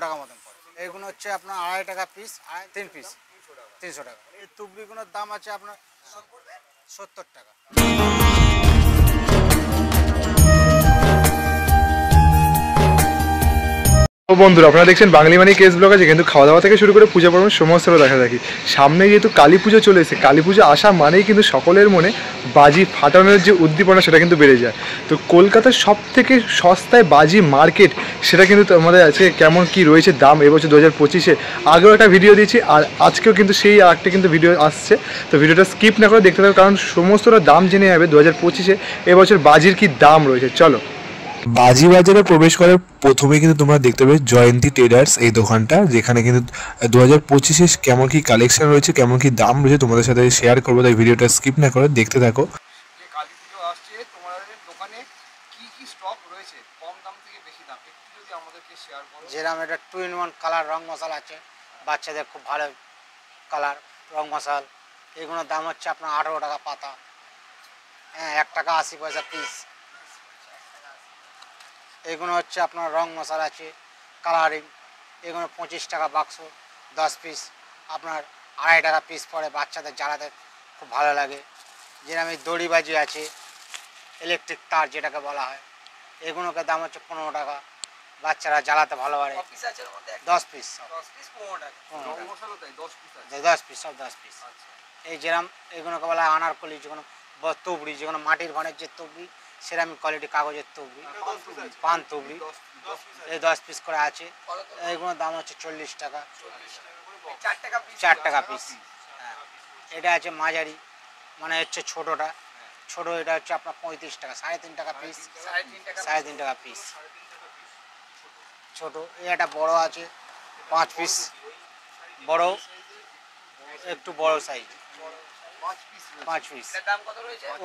টাকা মতন পড়ে। এইগুলো হচ্ছে আপনার 2.5 টাকা পিস, 3 পিস 300 টাকা। এই তুবড়িগুলোর দাম আছে আপনার 70 টাকা। তো বন্ধুরা, আপনারা দেখছেন বাঙালি মানি কেস ব্লগ আছে, কিন্তু খাওয়া দাওয়া থেকে শুরু করে পূজা পার্বণ সমস্তটা দেখা দেখি। সামনে যেহেতু কালী পুজো চলে এসেছে, কালী পুজো আসা মানেই কিন্তু সকলের মনে বাজি ফাটানোর যে উদ্দীপনা সেটা কিন্তু বেড়ে যায়। তো কলকাতার সব থেকে সস্তায় বাজি মার্কেট, সেটা কিন্তু আমাদের আছে কেমন কি রয়েছে দাম এবছর 2025-এ আগেও একটা ভিডিও দিয়েছি, আর আজকেও কিন্তু সেই একটা কিন্তু ভিডিও আসছে। তো ভিডিওটা স্কিপ না করে দেখতে থাকো, কারণ সমস্তটা দাম জেনে যাবে 2025-এ এবছর বাজির কি দাম রয়েছে। চলো। বাজি বাজারে প্রবেশ করার প্রথমে কিন্তু তোমরা দেখতে পাবে জয়ন্তী ট্রেডার্স, এই দোকানটা, যেখানে কিন্তু 2025-এ কেমন কি কালেকশন রয়েছে, কেমন কি দাম রয়েছে তোমাদের সাথে শেয়ার করবো। তাই ভিডিওটা স্কিপ না করে দেখতে থাকো। কালী পুজো আসছে, তোমাদের দোকানে কি কি স্টক রয়েছে কম দাম থেকে বেশি দাম, একটু যদি আমাদেরকে শেয়ার করো। যেরকম এটা 2-in-1 কালার রং মশালা আছে, বাচ্চাদের খুব ভালো কালার রং মশাল। এগুলোর দাম হচ্ছে আপনার 18 টাকা পাতা, হ্যাঁ 1 টাকা 80 পয়সা পিস। এগুলো হচ্ছে আপনার রং মশালা আছে কালারিং, এগুলো 25 টাকা বাক্স 10 পিস, আপনার 2.5 টাকা পিস পড়ে। বাচ্চাদের জ্বালাতে খুব ভালো লাগে। যেরকম এই দড়িবাজি আছে, ইলেকট্রিক তার যেটাকে বলা হয়, এগুলোকে দাম হচ্ছে 15 টাকা, বাচ্চারা জ্বালাতে ভালো পারে। 10 পিস, 10 পিস সব 10 পিস। এই যেরকম এগুলোকে বলা হয় আনারকলি, যেগুলো তুবড়ি, যেগুলো মাটির ঘনের যে তুবড়ি, সেরামিক কোয়ালিটি কাগজের তুবড়ি, পান তুবড়ি, এই 10 পিস করে আছে। এইগুলোর দাম হচ্ছে 40 টাকা, 4 টাকা পিস। হ্যাঁ, এটা আছে মাঝারি, মানে হচ্ছে ছোটোটা, ছোটো এটা হচ্ছে আপনার 35 টাকা, 3.5 টাকা পিস, 3.5 টাকা পিস ছোটো। এটা বড় আছে 5 পিস, বড় একটু বড় সাইজ 5 পিস।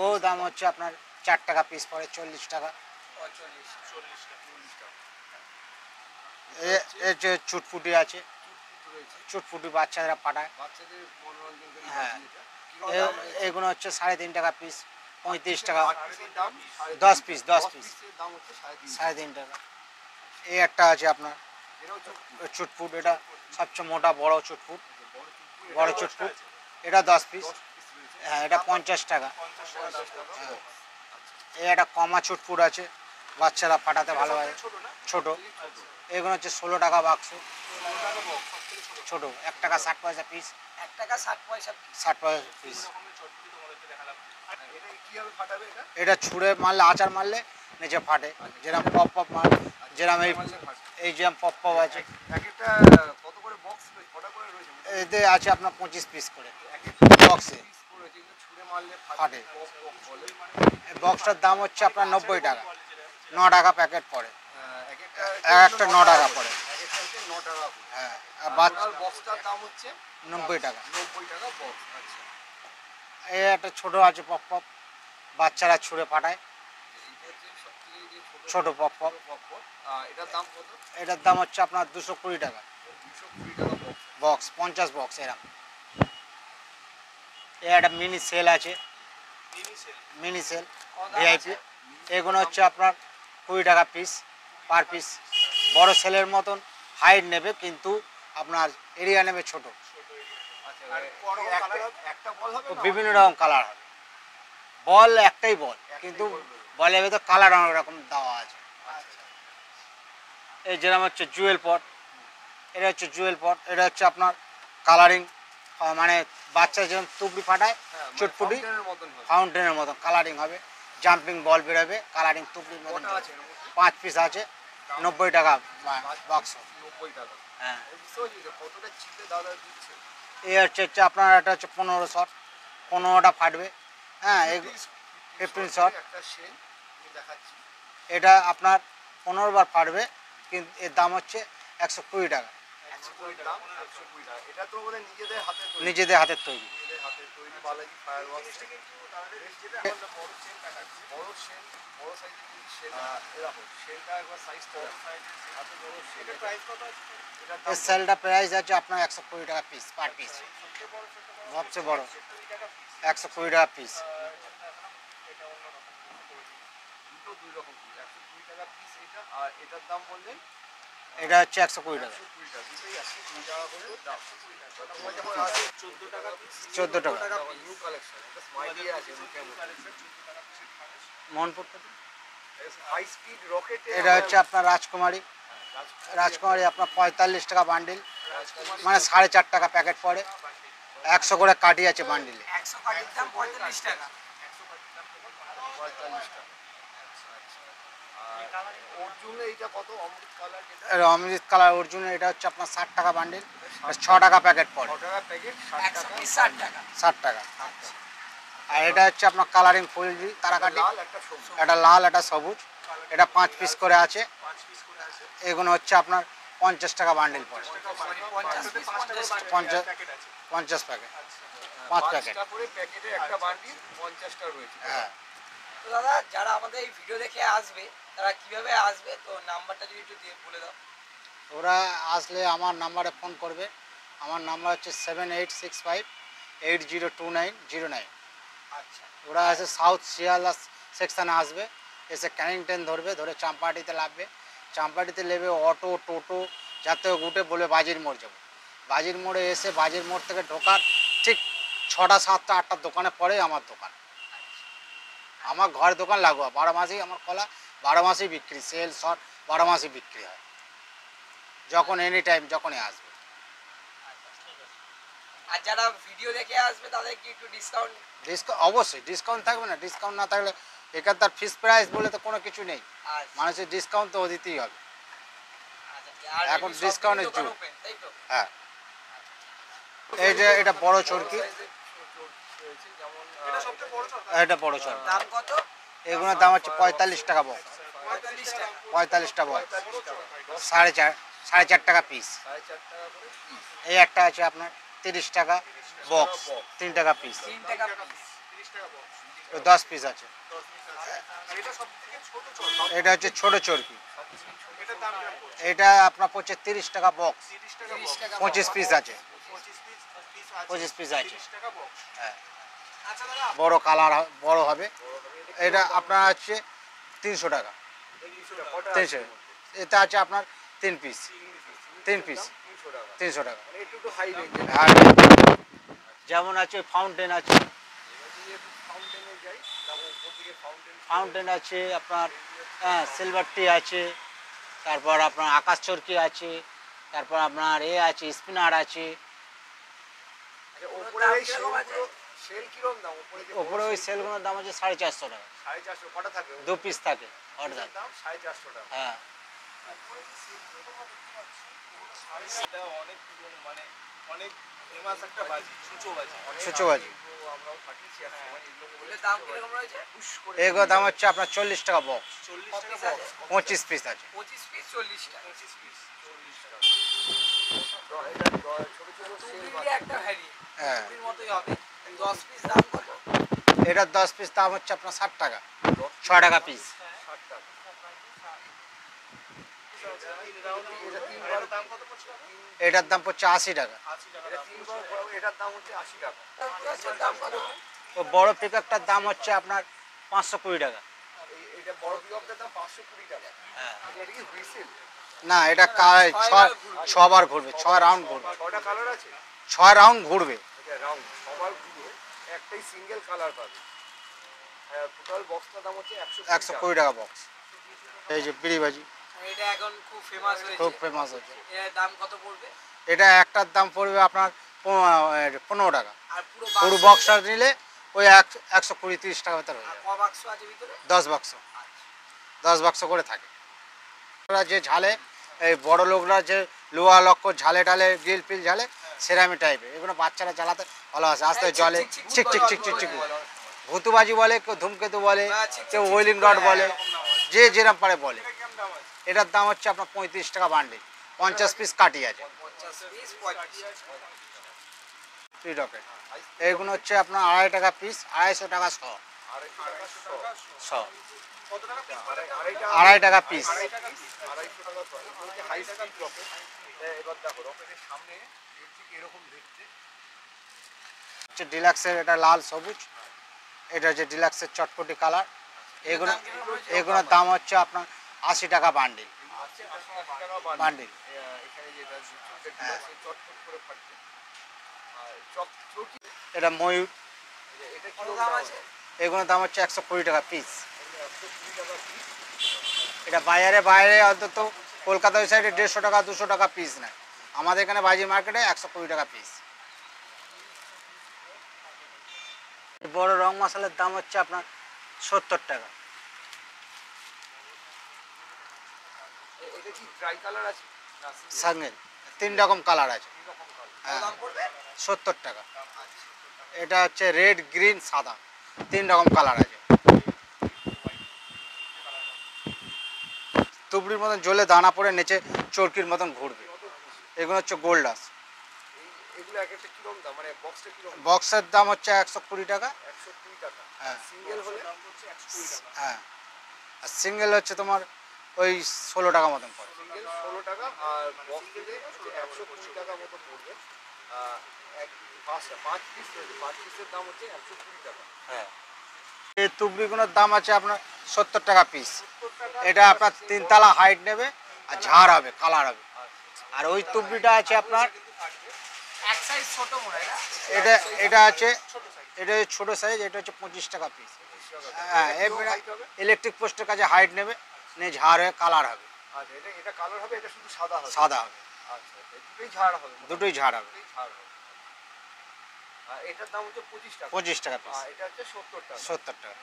ও দাম হচ্ছে আপনার 4 টাকা পিস পড়ে, 40 টাকা। যে চুটপুটি আছে, চুটপুটি বাচ্চারা ফাটায়, হ্যাঁ এগুলো হচ্ছে 3.5 টাকা পিস, 35 টাকা 10 পিস, 10 পিস 3.5 টাকা। এই একটা আছে আপনার চুটপুট, এটা সবচেয়ে মোটা বড় চুটপুট, বড় চুটপুট, এটা 10 পিস, হ্যাঁ এটা 50 টাকা। এই একটা কমা চুটপুট আছে, বাচ্চারা ফাটাতে ভালো হয়, ছোট। এগুলো হচ্ছে 16 টাকা বাক্স, ছোট, 1 টাকা 60 পয়সা পিস, 1 টাকা 60 পয়সা পিস। এটা ছুঁড়ে মারলে, আচার মারলে নিচে ফাটে, যেরকম পপ পপ মার, যেরকম এই যেরকম পপ পপ আছে। এতে আছে আপনার 25 পিস করে বক্সে, ফাটে। বক্সটার দাম হচ্ছে আপনার 90 টাকা, 9 টাকা প্যাকেট পড়ে, একটা 9 টাকা পড়ে, হ্যাঁ। বক্সটার দাম হচ্ছে 90 টাকা। 90 টাকা বক্স। এই একটা ছোটো আছে পপ পপ, বাচ্চারা ছুঁড়ে ফাটায়, ছোট পপ পপ। এটার দাম কত? এটার দাম হচ্ছে আপনার 220 টাকা, 220 টাকা বক্স, 50 বক্স এরকম। এই একটা মিনি সেল আছে, মিনি সেল ভিআইপি, এগুলো হচ্ছে আপনার 20 টাকা পিস পার পিস। বড় সেলের মতন হাইট নেবে, কিন্তু আপনার এরিয়া নেবে ছোট, বিভিন্ন রকম কালার হবে। বল একটাই বল, কিন্তু বলের ভেতর কালার অনেক রকম দেওয়া আছে। এই যেরকম হচ্ছে জুয়েল পট, এটা হচ্ছে জুয়েল পট, এটা হচ্ছে আপনার কালারিং, মানে বাচ্চা যেরকম তুবড়ি ফাটায় চুটপুটি, ফাউন্টেনের মতন কালারিং হবে, জাম্পিং বল বেরোবে, কালারিং তুবড়ির মতন। 5 পিস আছে, 90 টাকা বাক্স। হ্যাঁ, এই হচ্ছে আপনার, এটা হচ্ছে 15 শট, 15টা ফাটবে, হ্যাঁ 15 শট। এটা আপনার 15 বার ফাটবে, কিন্তু এর দাম হচ্ছে 120 টাকা, নিজেদের হাতের তৈরি। এই সেলটা প্রাইস আছে আপনার 120 টাকা পিস পার পিস, সবচেয়ে বড় 120 টাকা পিস। দুটো দুই রকম 120 টাকা পিস এটা, আর এটার দাম বললেন এটা হচ্ছে 120 টাকা। 14 টাকা। নিউ কালেকশন এটা স্মাইলি আছে মোহনপুর হাই স্পিড রকেট এটা হচ্ছে আপনার রাজকুমারী। রাজকুমারী আপনার 45 টাকা বান্ডিল, মানে 4.5 টাকা প্যাকেট পড়ে। 100 করে কাটি আছে বান্ডিলে। 100 কাঠির দাম 45 টাকা। অর্জুনে এটা কত অমৃত কালার যেটা অমৃত কালার অর্জুন এটা হচ্ছে আপনার 60 টাকা বান্ডিল, 6 টাকা প্যাকেট পড়ে। 6 টাকা প্যাকেট 60 100 টাকা পিস 60 টাকা। 60 টাকা। আর এটা হচ্ছে আপনার কালারিং ফুল তারাকাটি, লাল একটা সবুজ এটা লাল এটা সবুজ, এটা 5 পিস করে আছে। এগুলো হচ্ছে আপনার 50 টাকা বান্ডিল পড়ে। 50 পিস 50 প্যাকেট, 5 প্যাকেট। টাকা করে প্যাকেটে একটা বান্ডিল 50 টাকা রয়েছে হ্যাঁ, তো দাদা যারা আমাদের এই ভিডিও দেখে আসবে তারা কিভাবে আসবে, তো নাম্বারটা যদি একটু দিয়ে বলে দাও। ওরা আসলে আমার নাম্বারে ফোন করবে। আমার নাম্বার হচ্ছে 7865802909। আচ্ছা, ওরা এসে সাউথ শিয়ালদা সেকশানে আসবে, এসে ক্যানিং ট্রেন ধরবে, ধরে চাম্পাহাটিতে নামবে। চাম্পাহাটিতে নেবে অটো টোটো যাতে উঠে বলবে বাজির মোড় যাবো। বাজির মোড়ে এসে বাজির মোড় থেকে ঢোকার ঠিক 6টা 7টা 8টার দোকানে পরে আমার দোকান। আমার ঘরের দোকান লাগোয়া, 12 মাসেই আমার কলা 12 মাসেই বিক্রি, সেল শর্ট 12 মাসেই বিক্রি হয়, যখন এনি টাইম যখনই আসবে। আর যারা ভিডিও দেখে আসবে তাদের কি একটু ডিসকাউন্ট? অবশ্যই ডিসকাউন্ট থাকবে না, ডিসকাউন্ট না থাকলে এখান তার ফিক্স প্রাইস বলে তো কোনো কিছু নেই। আচ্ছা, মানুষের ডিসকাউন্ট তো দিতেই হবে। আর এখন এমনি ডিসকাউন্টের সবগুলো দোকান যুগ। open, তাই তো? হ্যাঁ, এই যে এটা বড় চরকি, রয়েছে যেমন এটা বড় চরকি। দাম কত? এগুলোর দাম হচ্ছে 45 টাকা বক্স, 45 টাকা। 45টা বক্স, 4.5 টাকা পিস। 4.5 টাকা করে পিস এই একটা আছে আপনার 30 টাকা বক্স, 3 টাকা পিস। 3 টাকা পিস। 10 পিস আছে। এটা হচ্ছে ছোট চরকি, এটা আপনার পড়ছে 30 টাকা বক্স, 30 টাকা 25 পিস আছে, 25 পিস আছে। হ্যাঁ, বড় কালার বড় হবে। এটা আপনার হচ্ছে 300 টাকা, 300। এটা আছে আপনার 3 পিস, 3 পিস 300 টাকা। মানে একটু হাই রেঞ্জ আর যেমন আছে ফাউন্টেন আছে, ফাউন্টেনে যাই তারপর উপর দিকে ফাউন্টেন আছে আপনার, হ্যাঁ সিলভার টি আছে, তারপর আপনার আকাশ চরকি আছে, তারপর আপনার আছে স্পিনার আছে। আচ্ছা উপরে এই সেল কিরকম দাম উপরে যে ওপরে ওই সেলগুলোর দাম আছে 450 টাকা, 450 কটা থাকে 2 পিস থাকে অর্ডার। দাম 450 টাকা হ্যাঁ, এটা অনেক মানে অনেক ফেমাস একটা বাজি ছুঁচো বাজি ছুঁচো বাজি। আমরাও ফাটিয়েছি এক সময় এগুলো এগুলোর দাম কিরকম রয়েছে? পুশ করে এগুলোর দাম হচ্ছে আপনার 40 টাকা বক্স, 40 পিস টাকা আছে? 25 পিস আছে। 25 পিস 40 টাকা। 25 পিস 40 টাকা এটা ছোট ছোট সেল টুকরির একটা ভ্যারিয়েন্ট, হ্যাঁ, টুকরির মতোই হবে। 10 পিস দাম কত? এটার 10 পিস দাম হচ্ছে আপনার 60 টাকা, 6 টাকা পিস। 60 টাকা এটা তিনবার দাম কত পড়ছে এটার দাম পড়ছে 80 টাকা। এটা তিনবার বড় এটার দাম হচ্ছে 80 টাকা এটার দাম কত? তো বড় পিকআপটার দাম হচ্ছে আপনার 520 টাকা। এটা বড় পিকআপটার দাম 520 টাকা হ্যাঁ, এটা কি হুইসেল না এটা 6 বার ঘুরবে, 6 রাউন্ড ঘুরবে, ছটা কালার আছে 6 রাউন্ড ঘুরবে। এটা রাউন্ড সবার পুরো একটাই সিঙ্গেল কালার পাবে টোটাল বক্সটার দাম হচ্ছে 120 টাকা বক্স। এই যে বিড়িবাজি এটা এখন খুব ফেমাস হয়েছে। খুব ফেমাস হচ্ছে। এর দাম কত পড়বে? এটা একটার দাম পড়বে আপনার 15 টাকা। আর পুরো পুরো বাক্স বক্সটা নিলে ওই 120-30 টাকা ভিতরে হয়ে আর যাবে। ক বাক্স আছে ভিতরে? 10 বাক্স, 10 বাক্স করে থাকে। ওরা যে ঝালে এই বড় লোকরা যে লোহা লক্ষ ঝালে টালে গ্রিল ফিল ঝালে সেরামি টাইপের, এগুলো বাচ্চারা চালাতে ভালো আছে। আস্তে জলে চিক চিক চিক চিক চিক, ভুতুবাজি বলে, কেউ ধূমকেতু বলে, কেউ ওয়েলিং রড বলে, যে যেরকম পারে বলে। এটার দাম হচ্ছে আপনার 35 টাকা বান্ডিল, 50 পিস কাটি আছে। 50 পিস 35 ফ্রি রকেট এইগুলো হচ্ছে আপনার 2.5 টাকা পিস, 250 টাকা শ, 2.5 টাকা পিস। 250 টাকা হাই স্পিড রকেট এবার দেখো রকেটের সামনে ঠিক এরকম দেখতে হচ্ছে ডিলাক্সের, এটা লাল সবুজ, এটা হচ্ছে ডিলাক্সের চটপটি কালার। এগুলোর দাম হচ্ছে আপনার 80 টাকা বান্ডিল, আসছে 80 টাকা বান্ডিল। বান্ডিল। এখানে যেটা হ্যাঁ। চটপট করে ফাটছে। আর চকি এটা ময়ূর, এটা কি কত দাম আছে? এগুলোর দাম হচ্ছে 120 টাকা পিস। 120 টাকা পিস। এটা বাইরে অন্তত কলকাতা ওই সাইডে 150 টাকা 200 টাকা পিস নেয়, আমাদের এখানে বাজি মার্কেটে 120 টাকা পিস। বড় রং মশলার দাম হচ্ছে আপনার 70 টাকা। এটা কি ড্রাই কালার আছে না single? সঙ্গে 3 রকম কালার আছে। তিন রকম কালার। কত হ্যাঁ, দাম পড়বে? 70 টাকা। এটা হচ্ছে রেড, গ্রিন, সাদা, 3 রকম কালার আছে। তুবড়ির মতন জ্বলে দানা পড়ে নিচে চরকির মতন ঘুরবে। এগুলো হচ্ছে গোল্ড ডাস্ট। এগুলো এক একটা কিরকম দাম, মানে বক্সটা কিরকম? বক্সের দাম হচ্ছে 120 টাকা। 120 টাকা। হ্যাঁ। সিঙ্গেল হলে 120 টাকা। হ্যাঁ, আর সিঙ্গেল হচ্ছে তোমার ওই 16 টাকা মতন পড়ে। সিঙ্গেল 16 টাকা আর বক্স দিলে 120 টাকা মতো পড়বে। এক 5 পিস রয়েছে, 5 পিসের দাম হচ্ছে 120 টাকা। হ্যাঁ, এই তুবড়িগুলোর দাম আছে আপনার 70 টাকা পিস। এটা আপনার 3 তলা হাইট নেবে আর ঝাড় হবে, কালার হবে। আর ওই তুবড়িটা আছে আপনার, এক সাইজ ছোট মনে হয় না? এটা আছে, এটা ছোট সাইজ, এটা হচ্ছে 25 টাকা পিস। হ্যাঁ, এবারে ইলেকট্রিক পোস্টের কাছে হাইট নেবে, নিয়ে ঝাড় হয়ে কালার হবে, আচ্ছা, এটা কালার হবে, এটা শুধু সাদা হবে। সাদা হবে, আচ্ছা, দুটোই ঝাড় হবে। দুটোই ঝাড় হবে। দুটোই ঝাড় হবে। আর এটার দাম হচ্ছে 25 টাকা। 25 টাকা পিস, আর এটা হচ্ছে 70 টাকা। 70 টাকা।